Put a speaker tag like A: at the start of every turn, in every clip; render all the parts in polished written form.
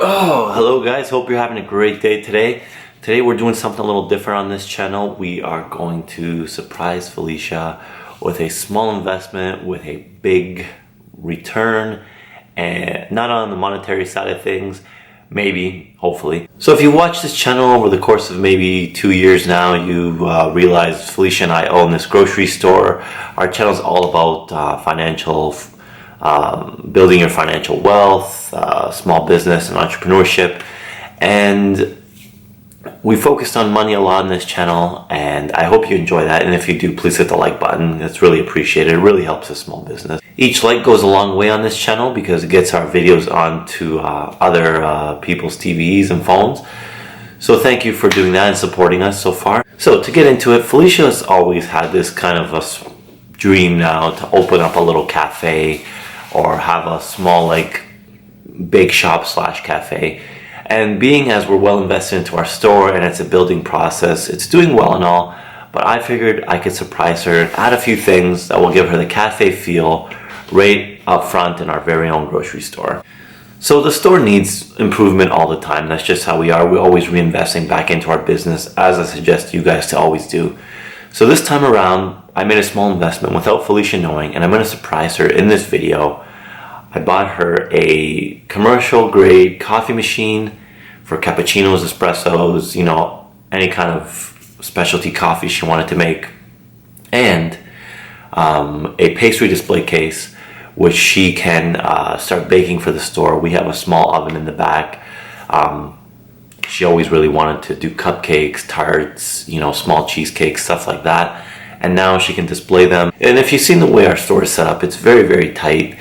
A: Oh, hello guys, hope you're having a great day today. Today we're doing something a little different on this channel. We are going to surprise Felicia with a small investment with a big return, and not on the monetary side of things, maybe, hopefully. So if you watch this channel over the course of maybe 2 years now, you realize Felicia and I own this grocery store. Our channel is all about building your financial wealth, small business and entrepreneurship, and we focused on money a lot in this channel, and I hope you enjoy that. And if you do, please hit the like button. It's really appreciated. It really helps a small business. Each like goes a long way on this channel because it gets our videos onto other people's TVs and phones. So thank you for doing that and supporting us so far. So to get into it, Felicia has always had this kind of a dream now to open up a little cafe or have a small bake shop slash cafe. And being as we're well invested into our store and it's a building process, it's doing well and all, but I figured I could surprise her and add a few things that will give her the cafe feel right up front in our very own grocery store. So the store needs improvement all the time. That's just how we are. We're always reinvesting back into our business, as I suggest you guys to always do. So this time around, I made a small investment without Felicia knowing, and I'm going to surprise her in this video. I bought her a commercial grade coffee machine for cappuccinos, espressos, any kind of specialty coffee she wanted to make, and a pastry display case which she can start baking for the store. We have a small oven in the back. She always really wanted to do cupcakes, tarts, small cheesecakes, stuff like that, and now she can display them. And if you've seen the way our store is set up, it's very, very tight.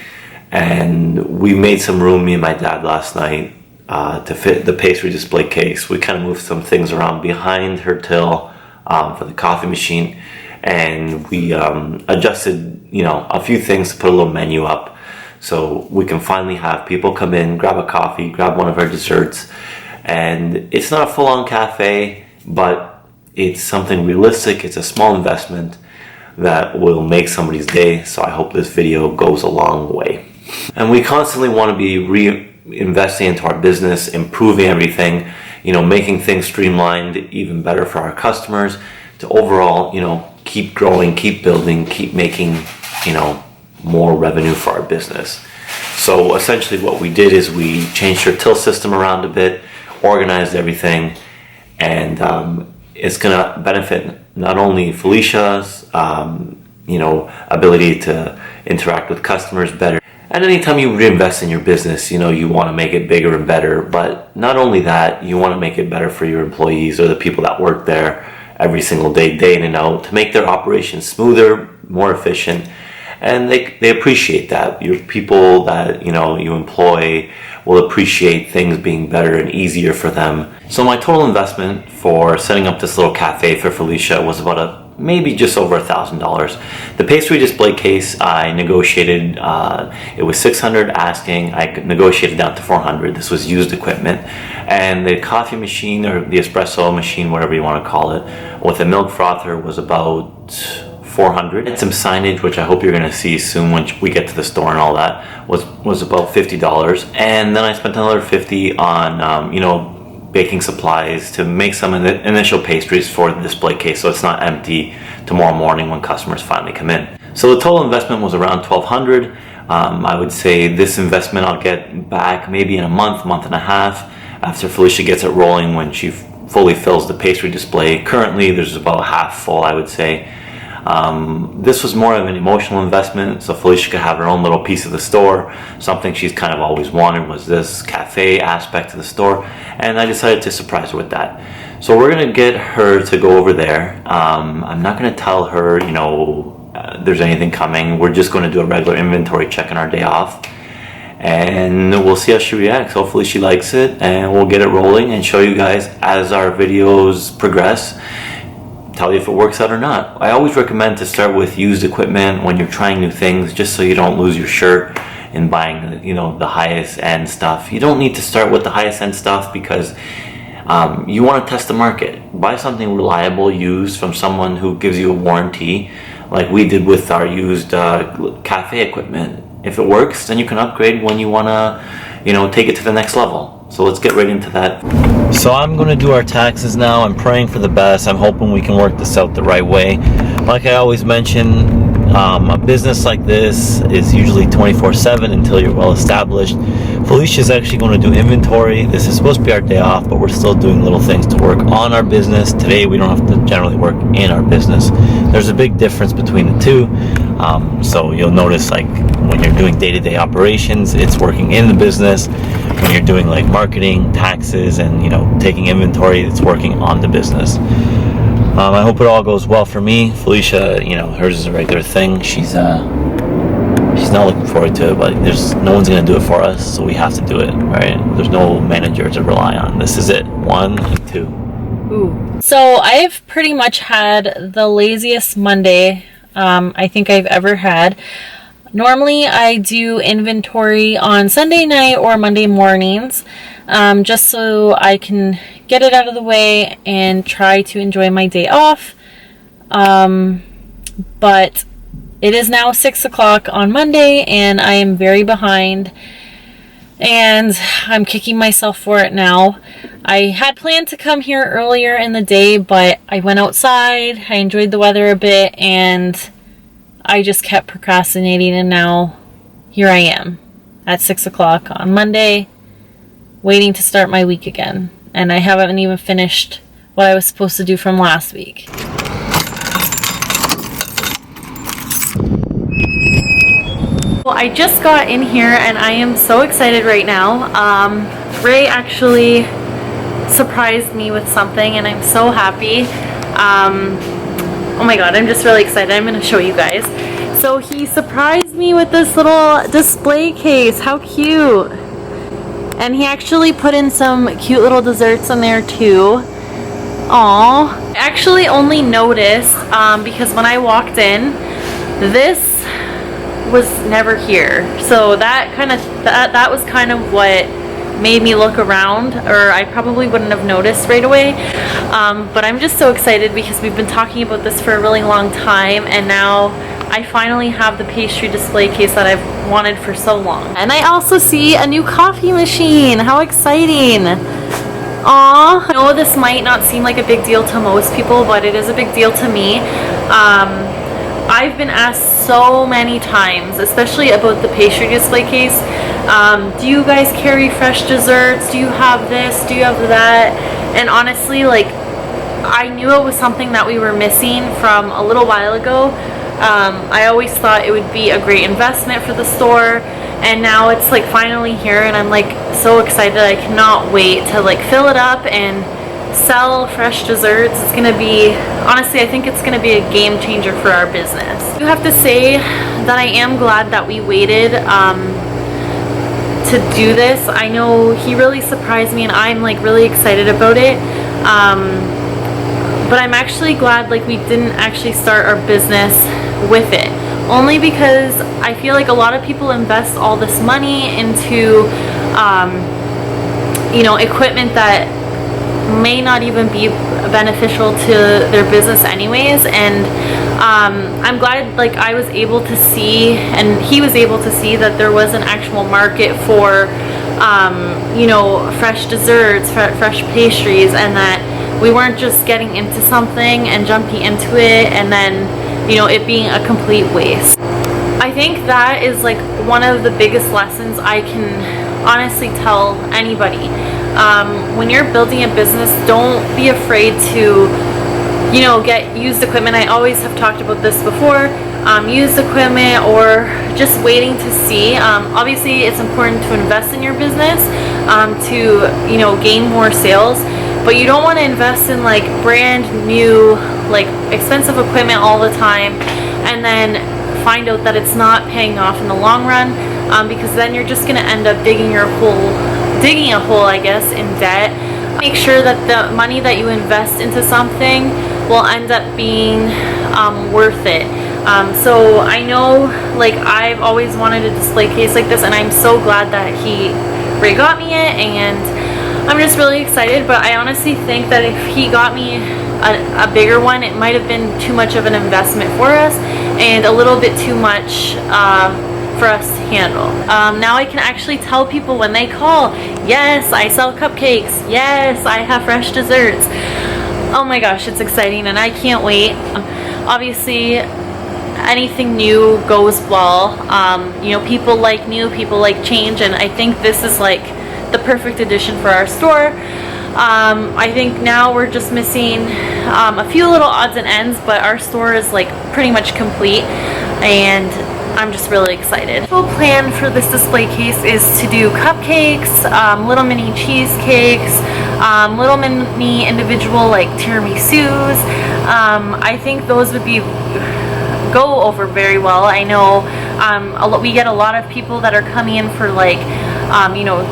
A: And we made some room, me and my dad, last night to fit the pastry display case. We kind of moved some things around behind her till for the coffee machine, and we adjusted, a few things to put a little menu up so we can finally have people come in, grab a coffee, grab one of our desserts. And it's not a full-on cafe, but it's something realistic. It's a small investment that will make somebody's day, so I hope this video goes a long way. And we constantly want to be reinvesting into our business, improving everything, making things streamlined, even better for our customers, to overall, keep growing, keep building, keep making, more revenue for our business. So essentially what we did is we changed our till system around a bit, organized everything, and it's going to benefit not only Felicia's, ability to interact with customers better. And anytime you reinvest in your business, you want to make it bigger and better. But not only that, you want to make it better for your employees or the people that work there every single day, day in and out, to make their operations smoother, more efficient. And they appreciate that. Your people that, you employ will appreciate things being better and easier for them. So my total investment for setting up this little cafe for Felicia was about maybe just over $1,000. The pastry display case I negotiated, it was $600 asking. I negotiated down to $400. This was used equipment. And the coffee machine, or the espresso machine, whatever you want to call it, with a milk frother was about $400. And some signage, which I hope you're going to see soon when we get to the store and all that, was about $50. And then I spent another $50 on baking supplies to make some initial pastries for the display case, so it's not empty tomorrow morning when customers finally come in. So the total investment was around $1,200. I would say this investment I'll get back maybe in a month and a half after Felicia gets it rolling, when she fully fills the pastry display. Currently there's about half full, I would say. This was more of an emotional investment, so Felicia could have her own little piece of the store. Something she's kind of always wanted was this cafe aspect to the store, and I decided to surprise her with that. So we're going to get her to go over there. I'm not going to tell her, there's anything coming. We're just going to do a regular inventory check on our day off, and we'll see how she reacts. Hopefully she likes it, and we'll get it rolling and show you guys as our videos progress. Tell you if it works out or not. I always recommend to start with used equipment when you're trying new things, just so you don't lose your shirt in buying the highest end stuff. You don't need to start with the highest end stuff because you want to test the market. Buy something reliable, used, from someone who gives you a warranty, like we did with our used cafe equipment. If it works, then you can upgrade when you want to take it to the next level. So let's get right into that. So I'm going to do our taxes now. I'm praying for the best. I'm hoping we can work this out the right way. Like I always mention, a business like this is usually 24/7 until you're well established. Felicia is actually going to do inventory. This is supposed to be our day off, but we're still doing little things to work on our business. Today we don't have to generally work in our business. There's a big difference between the two. So you'll notice, like, when you're doing day-to-day operations, it's working in the business. When you're doing like marketing, taxes, and taking inventory, it's working on the business. I hope it all goes well for me. Felicia, hers is a regular thing. She's not looking forward to it, but no one's gonna do it for us, so we have to do it, right? There's no manager to rely on. This is it. 1 and 2.
B: Ooh. So I've pretty much had the laziest Monday I think I've ever had. Normally I do inventory on Sunday night or Monday mornings, just so I can get it out of the way and try to enjoy my day off. But it is now 6 o'clock on Monday and I am very behind and I'm kicking myself for it now. I had planned to come here earlier in the day, but I went outside, I enjoyed the weather a bit, and I just kept procrastinating, and now here I am at 6 o'clock on Monday waiting to start my week again, and I haven't even finished what I was supposed to do from last week. Well, I just got in here and I am so excited right now. Ray actually surprised me with something and I'm so happy. Oh my god, I'm just really excited. I'm going to show you guys. So he surprised me with this little display case. How cute. And he actually put in some cute little desserts in there too. Aww. I actually only noticed because when I walked in, this was never here. So that was kind of what made me look around, or I probably wouldn't have noticed right away. But I'm just so excited because we've been talking about this for a really long time, and now I finally have the pastry display case that I've wanted for so long. And I also see a new coffee machine. How exciting. Aw. I know this might not seem like a big deal to most people, but it is a big deal to me. I've been asked so many times, especially about the pastry display case, do you guys carry fresh desserts? Do you have this? Do you have that? And honestly, like, I knew it was something that we were missing from a little while ago. I always thought it would be a great investment for the store, and now it's like finally here, and I'm like so excited. I cannot wait to like fill it up and sell fresh desserts. It's gonna be, honestly, I think it's gonna be a game changer for our business. I have to say that I am glad that we waited to do this. I know he really surprised me and I'm like really excited about it, but I'm actually glad like we didn't actually start our business with it, only because I feel like a lot of people invest all this money into equipment that may not even be beneficial to their business anyways. And I'm glad like I was able to see, and he was able to see, that there was an actual market for fresh desserts, fresh pastries, and that we weren't just getting into something and jumping into it and then it being a complete waste. I think that is like one of the biggest lessons I can honestly tell anybody. When you're building a business, don't be afraid to get used equipment. I always have talked about this before. Used equipment, or just waiting to see. Obviously it's important to invest in your business to gain more sales, but you don't want to invest in like brand new like expensive equipment all the time and then find out that it's not paying off in the long run, because then you're just going to end up digging a hole, I guess, in debt. Make sure that the money that you invest into something will end up being worth it. So I know, like, I've always wanted a display case like this, and I'm so glad that Ray got me it, and I'm just really excited. But I honestly think that if he got me a bigger one, it might have been too much of an investment for us and a little bit too much for us to handle. Now I can actually tell people when they call, yes, I sell cupcakes, yes, I have fresh desserts. Oh my gosh, it's exciting and I can't wait. Obviously, anything new goes well. You know, people like new, people like change, and I think this is like the perfect addition for our store. I think now we're just missing a few little odds and ends, but our store is like pretty much complete, and I'm just really excited. The whole plan for this display case is to do cupcakes, little mini cheesecakes, little mini individual like tiramisus. I think those would go over very well. I know we get a lot of people that are coming in for like you know,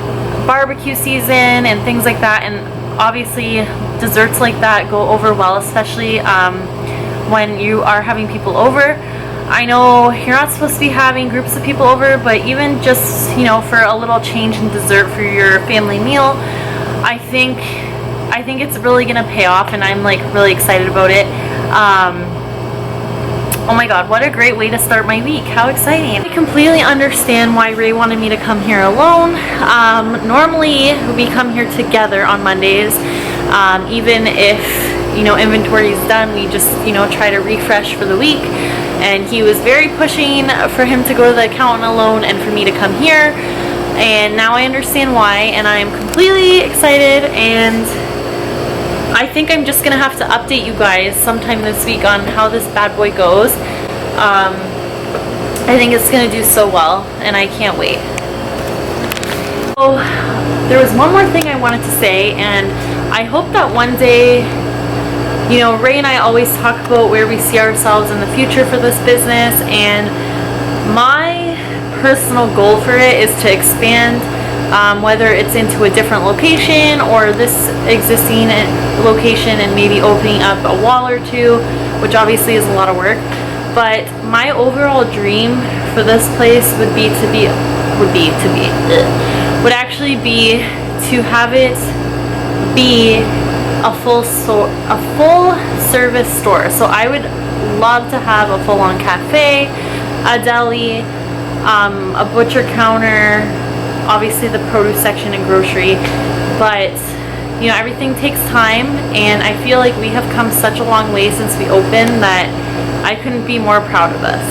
B: barbecue season and things like that, and obviously desserts like that go over well, especially when you are having people over. I know you're not supposed to be having groups of people over, but even just, you know, for a little change in dessert for your family meal, I think it's really gonna pay off, and I'm like really excited about it. Oh my god, what a great way to start my week. How exciting. I completely understand why Ray wanted me to come here alone. Normally we come here together on Mondays. Even if, you know, inventory is done, we just, you know, try to refresh for the week. And he was very pushing for him to go to the accountant alone and for me to come here. And now I understand why, and I'm completely excited, and I think I'm just gonna have to update you guys sometime this week on how this bad boy goes. I think it's gonna do so well, and I can't wait. So there was one more thing I wanted to say, and I hope that one day, you know, Ray and I always talk about where we see ourselves in the future for this business, and my personal goal for it is to expand, whether it's into a different location or this existing location and maybe opening up a wall or two, which obviously is a lot of work. But my overall dream for this place would actually be to have it be a full service store. So I would love to have a full-on cafe, a deli, a butcher counter, obviously the produce section and grocery. But you know, everything takes time, and I feel like we have come such a long way since we opened that I couldn't be more proud of us.